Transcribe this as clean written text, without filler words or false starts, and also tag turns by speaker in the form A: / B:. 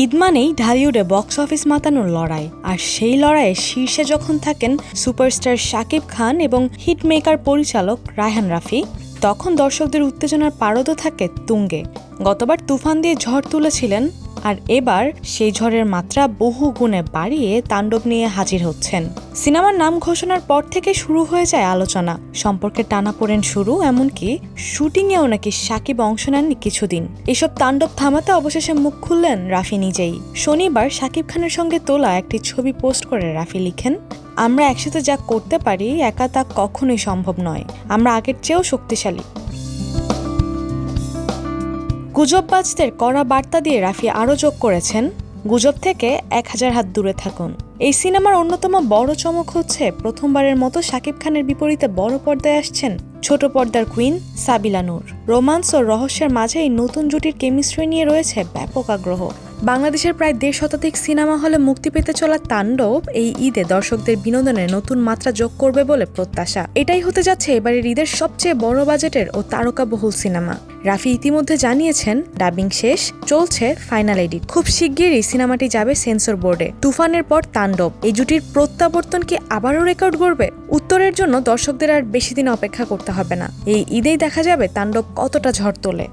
A: ঈদ মানেই ঢালিউডে box office মাতানোর লড়াই, আর সেই লড়াইয়ে শীর্ষে যখন থাকেন সুপারস্টার শাকিব খান এবং হিটমেকার পরিচালক রায়হান রাফি, তখন দর্শকদের উত্তেজনার পারদও থাকে তুঙ্গে। গতবার তুফান দিয়ে ঝড় তুলেছিলেন, আর এবার সেই ঝড়ের মাত্রা বহু গুণে বাড়িয়ে তাণ্ডব নিয়ে হাজির হচ্ছেন। সিনেমার নাম ঘোষণার পর থেকে শুরু হয়ে যায় আলোচনা, সম্পর্কের টানাপোড়েন শুরু, এমনকি শুটিংয়েও নাকি শাকিব অংশ নেননি কিছুদিন। এসব তাণ্ডব থামাতে অবশেষে মুখ খুললেন রাফি নিজেই। শনিবার শাকিব খানের সঙ্গে তোলা একটি ছবি পোস্ট করে রাফি লিখেন, আমরা একসাথে যা করতে পারি একা তা কখনোই সম্ভব নয়, আমরা আগের চেয়েও শক্তিশালী। গুজববাজদের কড়া বার্তা দিয়ে রাফি আরও যোগ করেছেন, গুজব থেকে 1000 হাত দূরে থাকুন। এই সিনেমার অন্যতম বড় চমক হচ্ছে প্রথমবারের মতো শাকিব খানের বিপরীতে বড় পর্দায় আসছেন ছোট পর্দার কুইন সাবিলা নূর। রোমান্স ও রহস্যের মাঝে এই নতুন জুটির কেমিস্ট্রি নিয়ে রয়েছে ব্যাপক আগ্রহ। বাংলাদেশের প্রায় 1.5 শতাধিক সিনেমা হলে মুক্তি পেতে চলা তাণ্ডব এই ঈদে দর্শকদের বিনোদনে নতুন মাত্রা যোগ করবে বলে প্রত্যাশা। এটাই হতে যাচ্ছে এবারের ঈদের সবচেয়ে বড় বাজেটের ও তারকাবহুল সিনেমা। রাফি ইতিমধ্যে জানিয়েছেন, ডাবিং শেষ, চলছে ফাইনাল এডিট। খুব শিগগিরই সিনেমাটি যাবে সেন্সর বোর্ডে। তুফানের পর তাণ্ডব, এই জুটির প্রত্যাবর্তন কি আবারও রেকর্ড গড়বে? উত্তরের জন্য দর্শকদের আর বেশি দিন অপেক্ষা করতে হবে না। এই ঈদেই দেখা যাবে তাণ্ডব কতটা ঝড় তোলে।